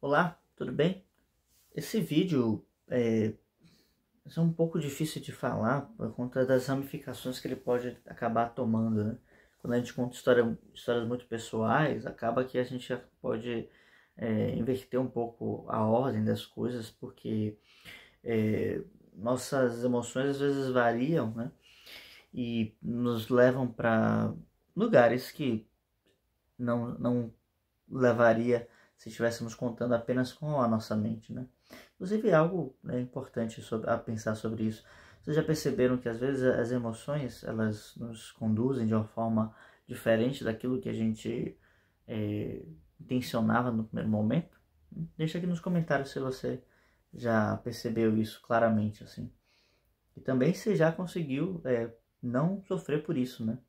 Olá, tudo bem? Esse vídeo é um pouco difícil de falar por conta das ramificações que ele pode acabar tomando, né? Quando a gente conta histórias muito pessoais, acaba que a gente já pode inverter um pouco a ordem das coisas, porque é, nossas emoções às vezes variam, né? E nos levam para lugares que não levaria se estivéssemos contando apenas com a nossa mente, né? Inclusive, algo importante a pensar sobre isso. Vocês já perceberam que às vezes as emoções elas nos conduzem de uma forma diferente daquilo que a gente intencionava no primeiro momento? Deixa aqui nos comentários se você já percebeu isso claramente, assim. E também se já conseguiu não sofrer por isso, né?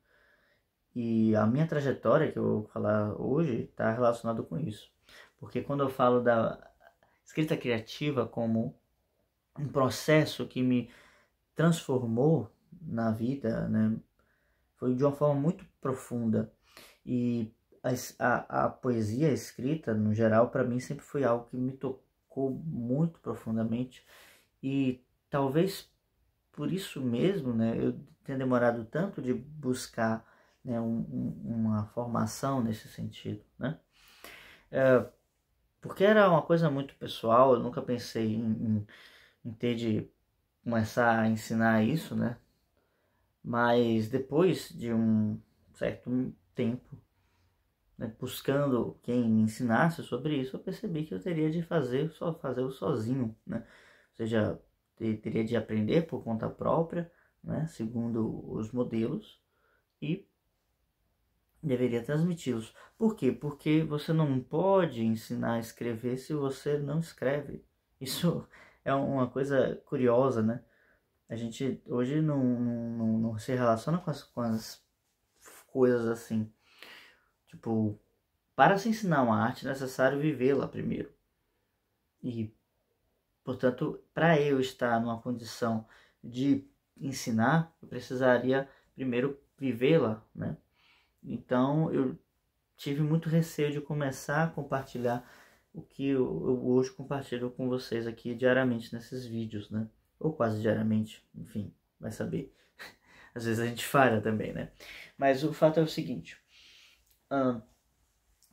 E a minha trajetória que eu vou falar hoje está relacionado com isso. Porque quando eu falo da escrita criativa como um processo que me transformou na vida, né, foi de uma forma muito profunda. E a poesia escrita, no geral, para mim sempre foi algo que me tocou muito profundamente. E talvez por isso mesmo, né, eu tenha demorado tanto de buscar, né, uma formação nesse sentido, né? Porque era uma coisa muito pessoal, eu nunca pensei em ter de começar a ensinar isso, né? Mas depois de um certo tempo, né, buscando quem me ensinasse sobre isso, eu percebi que eu teria de fazer sozinho, né? Ou seja, teria de aprender por conta própria, né? Segundo os modelos, e deveria transmiti-los. Por quê? Porque você não pode ensinar a escrever se você não escreve. Isso é uma coisa curiosa, né? A gente hoje não se relaciona com as coisas assim. Tipo, para se ensinar uma arte é necessário vivê-la primeiro. E, portanto, para eu estar numa condição de ensinar, eu precisaria primeiro vivê-la, né? Então, eu tive muito receio de começar a compartilhar o que eu hoje compartilho com vocês aqui diariamente nesses vídeos, né? Ou quase diariamente, enfim, vai saber. Às vezes a gente falha também, né? Mas o fato é o seguinte: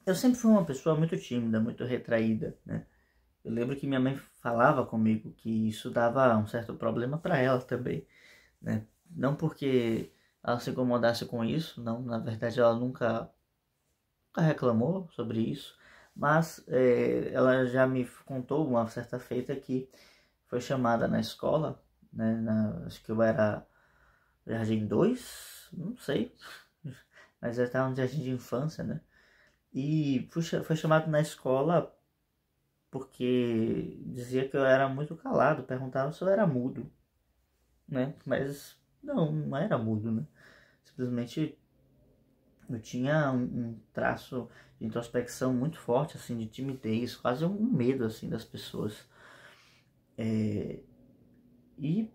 eu sempre fui uma pessoa muito tímida, muito retraída, né? Eu lembro que minha mãe falava comigo que isso dava um certo problema para ela também, né? Não porque ela se incomodasse com isso, não, na verdade ela nunca reclamou sobre isso, mas ela já me contou uma certa feita que foi chamada na escola, né, acho que eu era Jardim 2, não sei, mas eu estava no jardim de infância, né? E foi chamado na escola porque dizia que eu era muito calado, perguntava se eu era mudo, né? Mas não era mudo, né? Simplesmente eu tinha um traço de introspecção muito forte, assim, de timidez, quase um medo, assim, das pessoas. E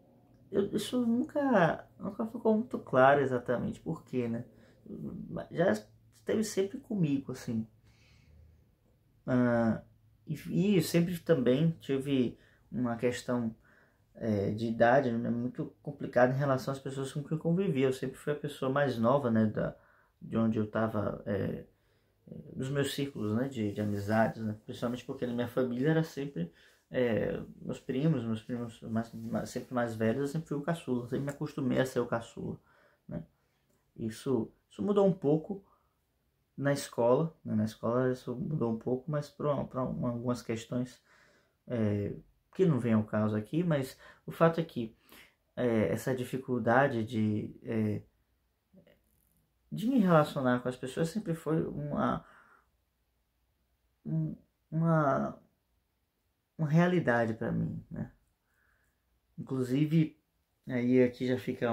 isso nunca ficou muito claro exatamente por quê, né? Já esteve sempre comigo, assim. Ah, e sempre também tive uma questão de idade, né, muito complicada em relação às pessoas com quem eu convivia. Eu sempre fui a pessoa mais nova, né, de onde eu estava, dos meus círculos, né, de amizades, né, principalmente porque na minha família era sempre meus primos sempre mais velhos, eu sempre fui o caçula, sempre me acostumei a ser o caçula, né. Isso mudou um pouco na escola, né, na escola isso mudou um pouco, mas por algumas questões que não vem ao caso aqui, mas o fato é que essa dificuldade de me relacionar com as pessoas sempre foi um- uma, uma realidade para mim, né? Inclusive, aí aqui já fica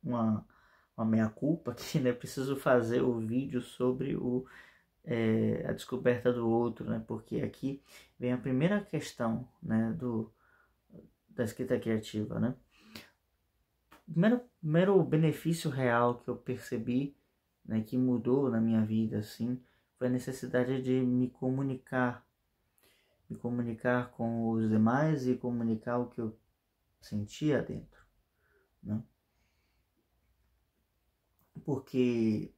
uma meia-culpa que né, preciso fazer o vídeo sobre a descoberta do outro, né? Porque aqui vem a primeira questão, né, da escrita criativa, né? Primeiro benefício real que eu percebi, né, que mudou na minha vida, assim, foi a necessidade de me comunicar com os demais e comunicar o que eu sentia dentro, né? Porque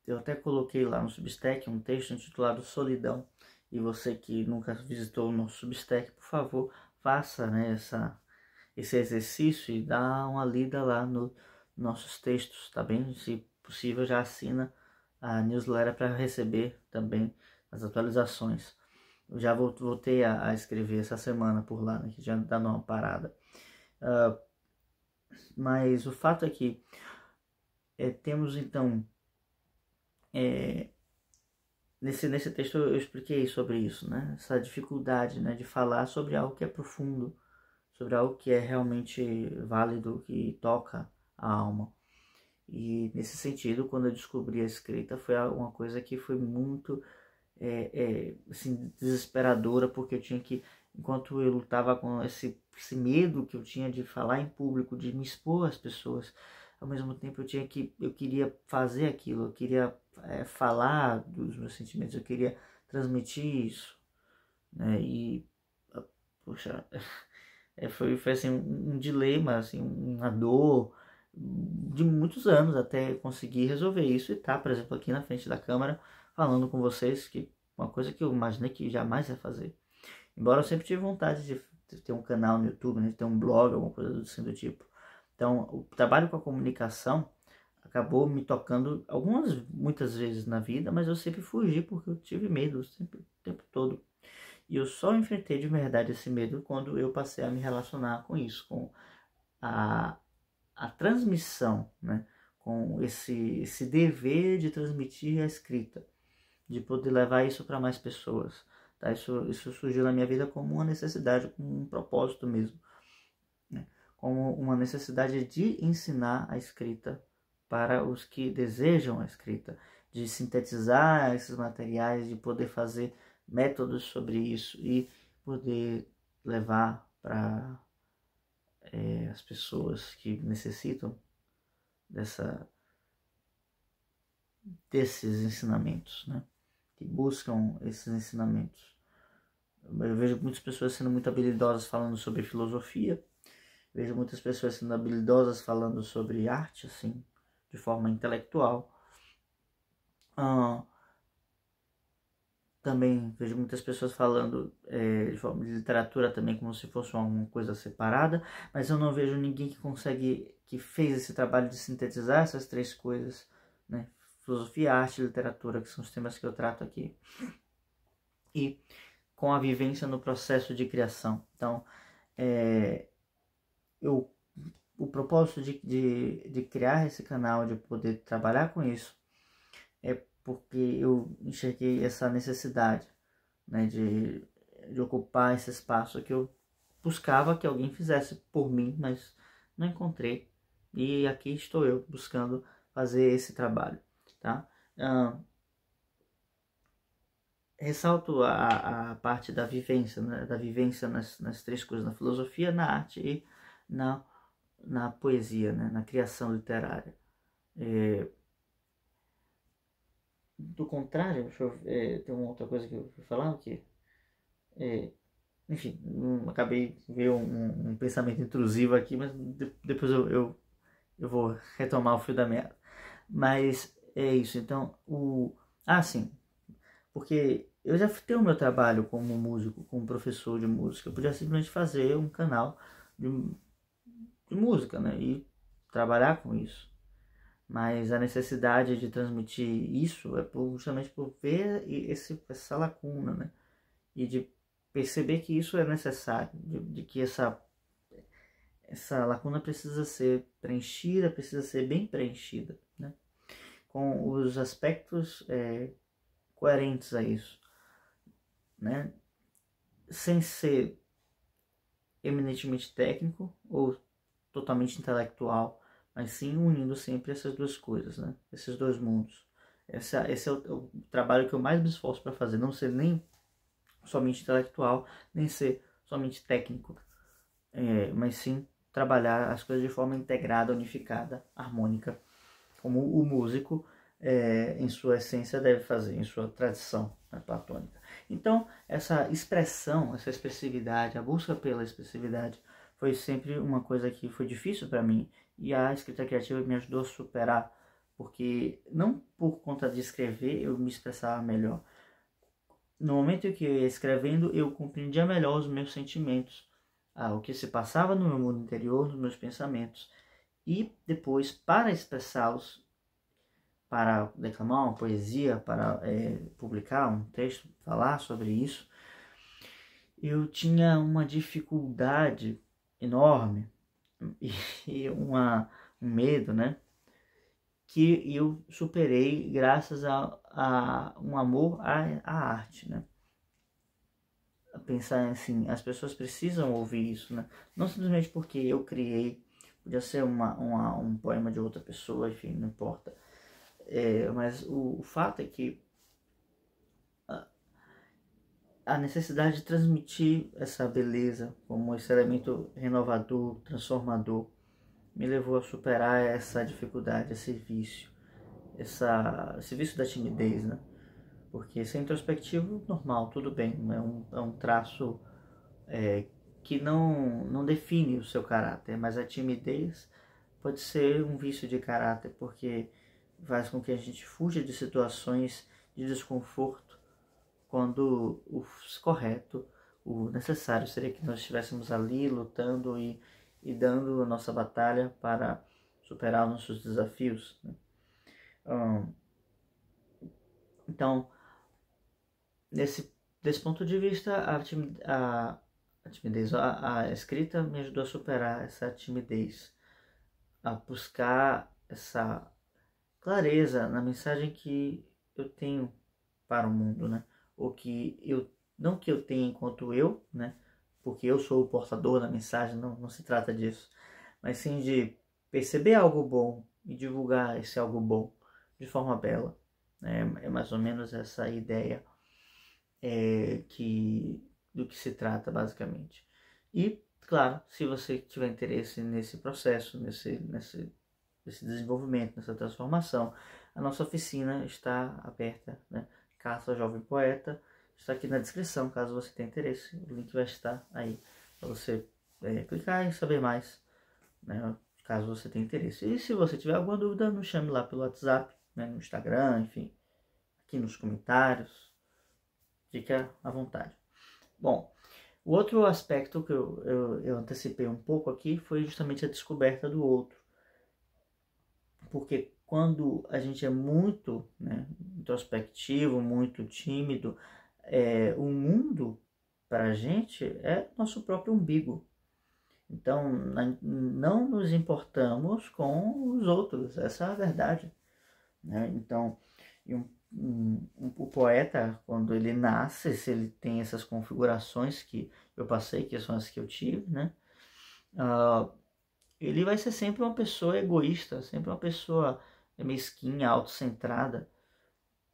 eu até coloquei lá no Substack um texto intitulado Solidão, e você que nunca visitou o nosso Substack, por favor, faça, né, esse exercício e dá uma lida lá nos nossos textos, tá bem? Se possível, já assina a newsletter para receber também as atualizações. Eu já voltei a escrever essa semana por lá, né, que já dá uma parada. Mas o fato é que temos então, nesse texto eu expliquei sobre isso, né? Essa dificuldade, né, de falar sobre algo que é profundo, sobre algo que é realmente válido, que toca a alma. E nesse sentido, quando eu descobri a escrita, foi uma coisa que foi muito assim, desesperadora, porque eu tinha que, enquanto eu lutava com esse medo que eu tinha de falar em público, de me expor às pessoas, ao mesmo tempo eu queria fazer aquilo, eu queria falar dos meus sentimentos, eu queria transmitir isso, né? E poxa, foi assim um dilema, assim, uma dor de muitos anos até conseguir resolver isso e estar, por exemplo, aqui na frente da câmera falando com vocês, que uma coisa que eu imaginei que jamais ia fazer. Embora eu sempre tive vontade de ter um canal no YouTube, né, de ter um blog, alguma coisa assim do tipo. Então, o trabalho com a comunicação acabou me tocando muitas vezes na vida, mas eu sempre fugi porque eu tive medo sempre, o tempo todo. E eu só enfrentei de verdade esse medo quando eu passei a me relacionar com isso, com a, a transmissão, né? Com esse dever de transmitir a escrita, de poder levar isso para mais pessoas. Tá? Isso surgiu na minha vida como uma necessidade, como um propósito mesmo, né? Como uma necessidade de ensinar a escrita para os que desejam a escrita, de sintetizar esses materiais, de poder fazer métodos sobre isso e poder levar para as pessoas que necessitam desses ensinamentos, né? Que buscam esses ensinamentos. Eu vejo muitas pessoas sendo muito habilidosas falando sobre filosofia, vejo muitas pessoas sendo habilidosas falando sobre arte, assim, de forma intelectual. Também vejo muitas pessoas falando de forma de literatura também como se fosse uma coisa separada, mas eu não vejo ninguém que fez esse trabalho de sintetizar essas três coisas, né? Filosofia, arte e literatura, que são os temas que eu trato aqui. E com a vivência no processo de criação. Então, o propósito de criar esse canal, de poder trabalhar com isso, é porque eu enxerguei essa necessidade, né, de ocupar esse espaço que eu buscava que alguém fizesse por mim, mas não encontrei. E aqui estou eu buscando fazer esse trabalho, tá? Ressalto a parte da vivência, né? Da vivência nas três coisas, na filosofia, na arte e na poesia, né? Na criação literária. Do contrário, deixa eu tem uma outra coisa que eu vou falar, que enfim, acabei de ver um pensamento intrusivo aqui, mas depois eu vou retomar o fio da meada. Mas é isso, então, sim, porque eu já tenho o meu trabalho como músico, como professor de música, eu podia simplesmente fazer um canal de música, né, e trabalhar com isso. Mas a necessidade de transmitir isso é justamente por ver essa lacuna, né, e de perceber que isso é necessário, de que essa lacuna precisa ser preenchida, precisa ser bem preenchida, né? Com os aspectos coerentes a isso, né? Sem ser eminentemente técnico ou totalmente intelectual, mas sim unindo sempre essas duas coisas, né? Esses dois mundos. Esse é o trabalho que eu mais me esforço para fazer, não ser nem somente intelectual, nem ser somente técnico, mas sim trabalhar as coisas de forma integrada, unificada, harmônica, como o músico em sua essência deve fazer, em sua tradição, né, platônica. Então, essa expressão, essa expressividade, a busca pela expressividade foi sempre uma coisa que foi difícil para mim, e a escrita criativa me ajudou a superar, porque não por conta de escrever eu me expressava melhor. No momento em que eu ia escrevendo, eu compreendia melhor os meus sentimentos, o que se passava no meu mundo interior, nos meus pensamentos. E depois, para expressá-los, para declamar uma poesia, para publicar um texto, falar sobre isso, eu tinha uma dificuldade enorme e um medo, né? Que eu superei graças a um amor à arte, né? Pensar assim, as pessoas precisam ouvir isso, né? Não simplesmente porque eu criei, podia ser um poema de outra pessoa, enfim, não importa. Mas o fato é que a necessidade de transmitir essa beleza como esse elemento renovador, transformador, me levou a superar essa dificuldade, esse vício da timidez, né? Porque ser introspectivo, normal, tudo bem, é um traço que não define o seu caráter, mas a timidez pode ser um vício de caráter, porque faz com que a gente fuja de situações de desconforto, quando o correto, o necessário seria que nós estivéssemos ali lutando e dando a nossa batalha para superar nossos desafios, né? Então, desse ponto de vista, a timidez, a escrita me ajudou a superar essa timidez, a buscar essa clareza na mensagem que eu tenho para o mundo, né? Ou que eu, não que eu tenha enquanto eu, né? Porque eu sou o portador da mensagem, não se trata disso, mas sim de perceber algo bom e divulgar esse algo bom de forma bela, né? É mais ou menos essa ideia do que se trata basicamente. E, claro, se você tiver interesse nesse processo, nesse desenvolvimento, nessa transformação, a nossa oficina está aberta, né? Caça Jovem Poeta, está aqui na descrição, caso você tenha interesse, o link vai estar aí para você clicar e saber mais, né? Caso você tenha interesse. E se você tiver alguma dúvida, nos chame lá pelo WhatsApp, né? No Instagram, enfim, aqui nos comentários, fica à vontade. Bom, o outro aspecto que eu antecipei um pouco aqui foi justamente a descoberta do outro. Porque quando a gente é muito, né, introspectivo, muito tímido, o mundo para a gente é nosso próprio umbigo. Então, não nos importamos com os outros, essa é a verdade, né? Então, o poeta, quando ele nasce, se ele tem essas configurações que eu passei, que são as que eu tive, né? Ele vai ser sempre uma pessoa egoísta, sempre uma pessoa mesquinha, autocentrada.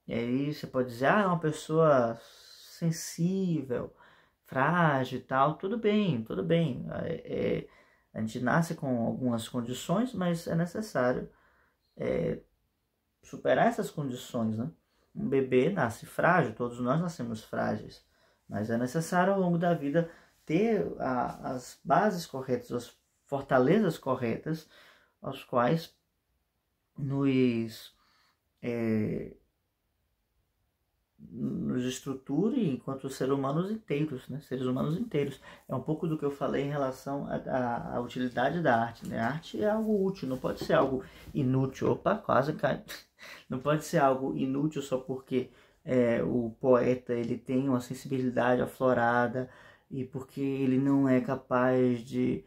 E aí você pode dizer, é uma pessoa sensível, frágil e tal. Tudo bem, tudo bem. A gente nasce com algumas condições, mas é necessário superar essas condições, né? Um bebê nasce frágil, todos nós nascemos frágeis, mas é necessário ao longo da vida ter as bases corretas, as fortalezas corretas, aos quais nos estruture enquanto seres humanos inteiros, né? Seres humanos inteiros. É um pouco do que eu falei em relação à utilidade da arte, né? A arte é algo útil, não pode ser algo inútil. Opa, quase cai. Não pode ser algo inútil só porque o poeta ele tem uma sensibilidade aflorada e porque ele não é capaz de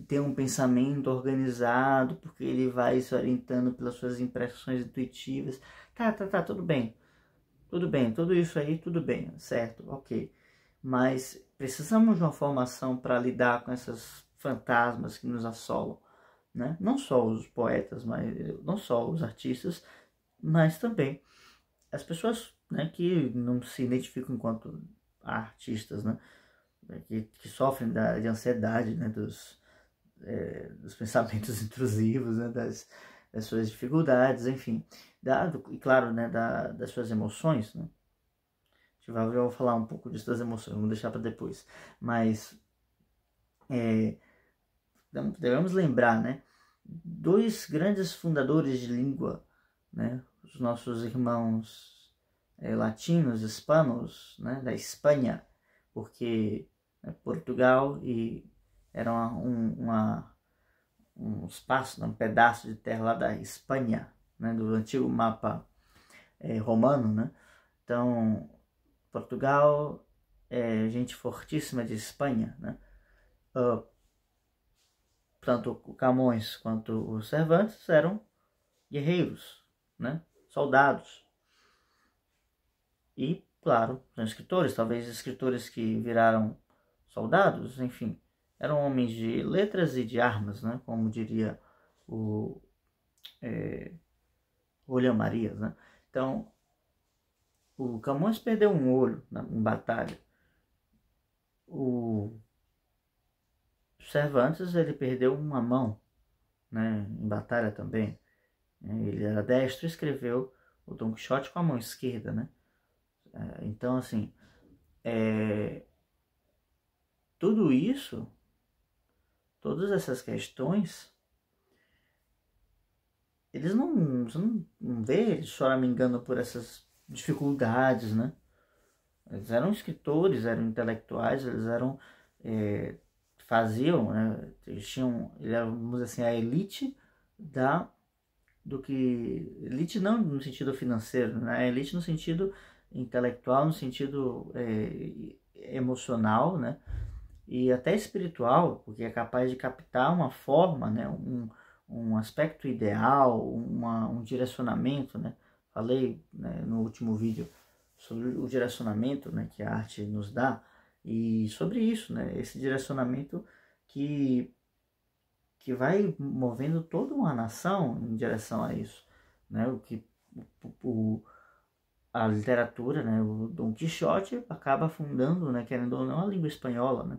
ter um pensamento organizado, porque ele vai se orientando pelas suas impressões intuitivas. Tá, tudo bem. Tudo bem, tudo isso aí, tudo bem, certo, ok. Mas precisamos de uma formação para lidar com esses fantasmas que nos assolam, né? Não só os poetas, não só os artistas, mas também as pessoas, né, que não se identificam enquanto artistas, né? Que sofrem de ansiedade, né? Dos pensamentos intrusivos, né? das suas dificuldades, enfim, e claro, né, das suas emoções, né? Já vou falar um pouco disso das emoções, vamos deixar para depois, mas devemos lembrar, né, dois grandes fundadores de língua, né, os nossos irmãos latinos, hispanos, né, da Espanha, porque Portugal era um espaço, um pedaço de terra lá da Espanha, né, do antigo mapa romano, né? Então, Portugal é gente fortíssima de Espanha, né? Tanto o Camões quanto o Cervantes eram guerreiros, né? Soldados. E, claro, são escritores, talvez escritores que viraram soldados, enfim, eram homens de letras e de armas, né? Como diria o William Marias, né? Então, o Camões perdeu um olho em batalha. O Cervantes, ele perdeu uma mão, né? Em batalha também. Ele era destro e escreveu o Dom Quixote com a mão esquerda, né? Então, assim, tudo isso, todas essas questões, eles você não vê eles choramingando por essas dificuldades, né? Eles eram escritores, eram intelectuais, eles eram faziam, né? Eles eram, vamos dizer assim, a elite elite não no sentido financeiro, né? A elite no sentido intelectual, no sentido emocional, né? E até espiritual, porque é capaz de captar uma forma, né? Um aspecto ideal, um direcionamento, né? Falei, né, no último vídeo sobre o direcionamento, né, que a arte nos dá, e sobre isso, né, esse direcionamento que vai movendo toda uma nação em direção a isso, né? A literatura, né, o Dom Quixote acaba fundando, né, querendo ou não, a língua espanhola, né?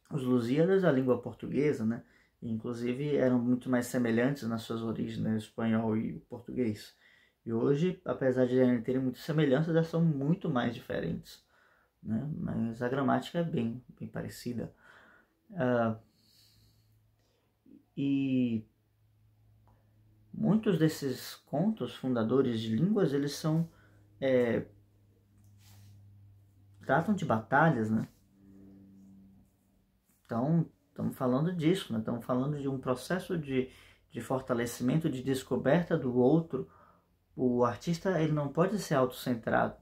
Os Lusíadas, a língua portuguesa, né? Inclusive eram muito mais semelhantes nas suas origens, né, o espanhol e o português. E hoje, apesar de terem muitas semelhanças, elas são muito mais diferentes, né? Mas a gramática é bem parecida. E muitos desses contos fundadores de línguas, eles tratam de batalhas, né? Então, estamos falando disso, né? Estamos falando de um processo de fortalecimento, de descoberta do outro. O artista, ele não pode ser autocentrado.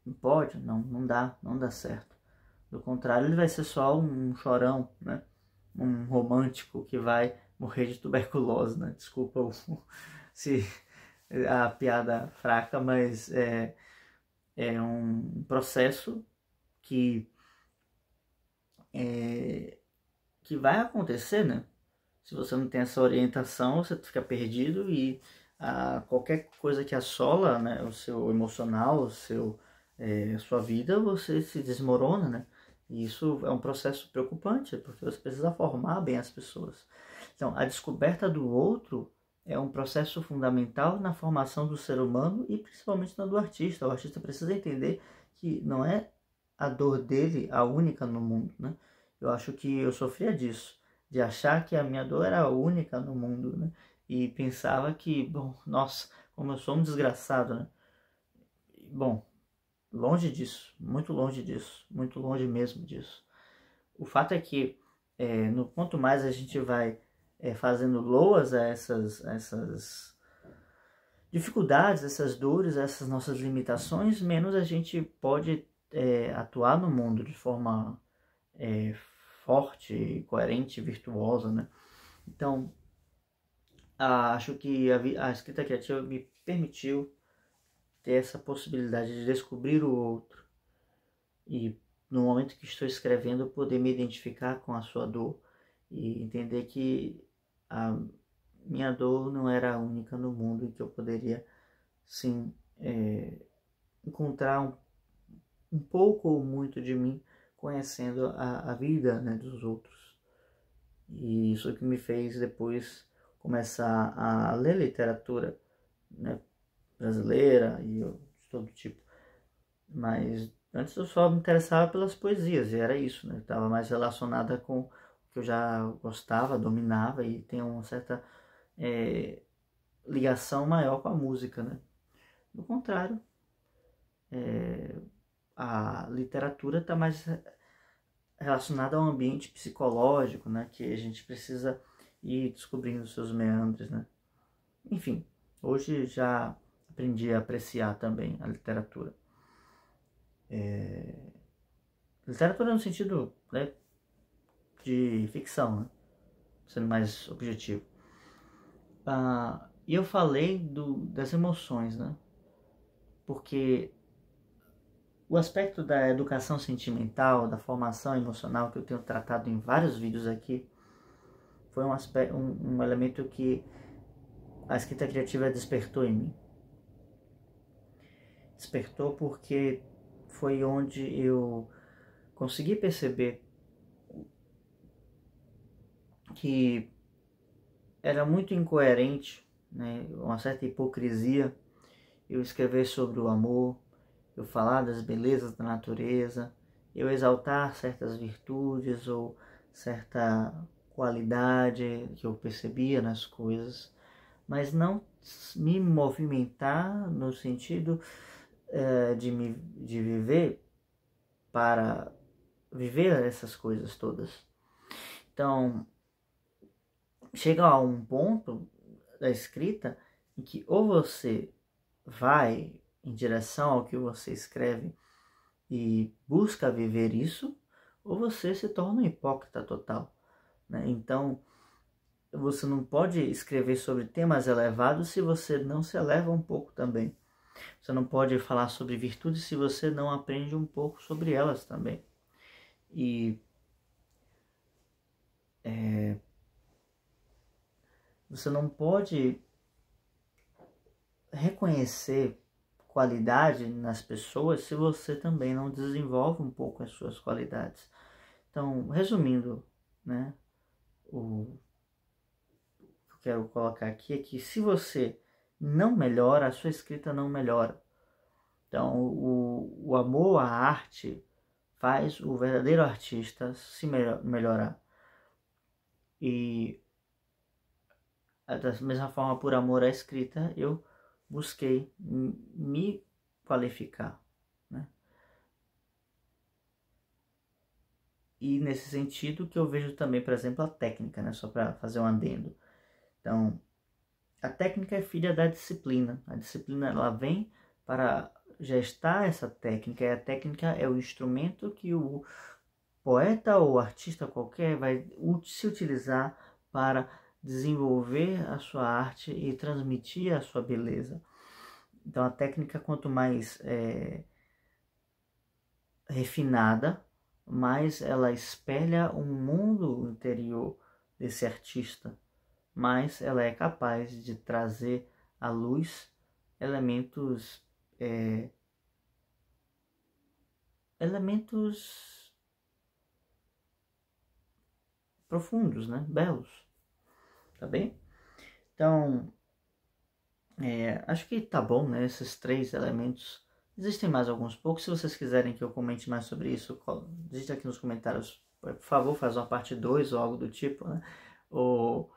Não pode, não dá certo. Do contrário, ele vai ser só um chorão, né? Um romântico que vai morrer de tuberculose, né? Desculpa se a piada fraca, mas é um processo que vai acontecer, né? Se você não tem essa orientação, você fica perdido e qualquer coisa que assola, né, o seu emocional, sua vida, você se desmorona, né? E isso é um processo preocupante, porque você precisa formar bem as pessoas. Então, a descoberta do outro é um processo fundamental na formação do ser humano e principalmente na do artista. O artista precisa entender que não é a dor dele a única no mundo, né? Eu acho que eu sofria disso, de achar que a minha dor era a única no mundo, né? E pensava que, bom, nossa, como eu sou um desgraçado, né? Bom, longe disso, muito longe mesmo disso. O fato é que, no quanto mais a gente vai fazendo loas a essas dificuldades, essas dores, essas nossas limitações, menos a gente pode atuar no mundo de forma forte, coerente, virtuosa, né? Então, acho que a escrita criativa me permitiu ter essa possibilidade de descobrir o outro e, no momento que estou escrevendo, poder me identificar com a sua dor e entender que a minha dor não era a única no mundo e que eu poderia, sim, encontrar um pouco ou muito de mim conhecendo a vida, né, dos outros. E isso que me fez depois começar a ler literatura, né, brasileira e de todo tipo. Mas antes eu só me interessava pelas poesias, e era isso, né? Estava mais relacionada com o que eu já gostava, dominava, e tem uma certa ligação maior com a música, né? Do contrário, a literatura está mais relacionada ao ambiente psicológico, né? Que a gente precisa ir descobrindo seus meandros, né? Enfim, hoje já aprendi a apreciar também a literatura. Literatura no sentido, né, de ficção, né? Sendo mais objetivo. E eu falei das emoções, né? Porque o aspecto da educação sentimental, da formação emocional, que eu tenho tratado em vários vídeos aqui, foi um elemento que a escrita criativa despertou em mim. Despertou porque foi onde eu consegui perceber que era muito incoerente, né, uma certa hipocrisia, eu escrever sobre o amor, eu falar das belezas da natureza, eu exaltar certas virtudes ou certa qualidade que eu percebia nas coisas, mas não me movimentar no sentido de viver para viver essas coisas todas. Então, chega a um ponto da escrita em que ou você vai em direção ao que você escreve e busca viver isso, ou você se torna um hipócrita total, né? Então, você não pode escrever sobre temas elevados se você não se eleva um pouco também. Você não pode falar sobre virtudes se você não aprende um pouco sobre elas também. E você não pode reconhecer qualidade nas pessoas se você também não desenvolve um pouco as suas qualidades. Então, resumindo, né, o que eu quero colocar aqui é que se você não melhora, a sua escrita não melhora. Então, o amor à arte faz o verdadeiro artista se melhorar. E da mesma forma, por amor à escrita, eu busquei me qualificar, né? E nesse sentido que eu vejo também, por exemplo, a técnica, né? Só para fazer um adendo. Então, a técnica é filha da disciplina. A disciplina, ela vem para gestar essa técnica, e a técnica é o instrumento que o poeta ou artista qualquer vai se utilizar para desenvolver a sua arte e transmitir a sua beleza. Então, a técnica, quanto mais refinada, mais ela espelha um mundo interior desse artista, mais ela é capaz de trazer à luz elementos profundos, né? Belos, tá bem? Então, acho que tá bom, né? Esses 3 elementos. Existem mais alguns poucos. Se vocês quiserem que eu comente mais sobre isso, digite aqui nos comentários. Por favor, faz uma parte 2 ou algo do tipo, né? Ou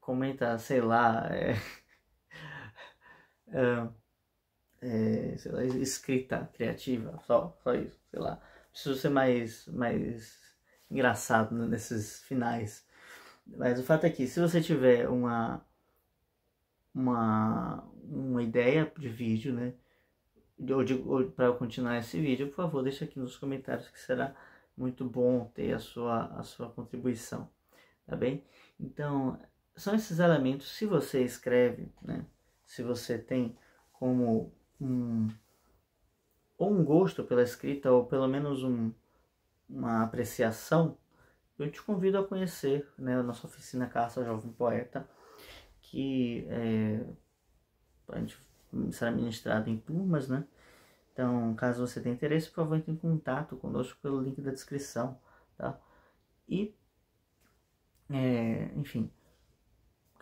comenta, sei lá, sei lá, escrita criativa, só isso, sei lá. Preciso ser mais engraçado, né, nesses finais. Mas o fato é que se você tiver uma ideia de vídeo, né, ou para eu continuar esse vídeo, por favor, deixa aqui nos comentários, que será muito bom ter a sua contribuição, tá bem? Então, são esses elementos. Se você escreve, né, se você tem como ou um gosto pela escrita, ou pelo menos uma apreciação, eu te convido a conhecer, né, a nossa oficina Caça Jovem Poeta, que a gente será ministrado em turmas, né? Então, caso você tenha interesse, por favor, entre em contato conosco pelo link da descrição, tá? E, enfim,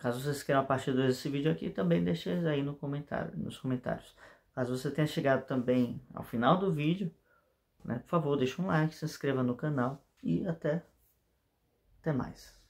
Caso vocês queiram a parte 2 desse vídeo aqui, também deixe aí no comentário, nos comentários. Caso você tenha chegado também ao final do vídeo, né, por favor, deixe um like, se inscreva no canal e até mais.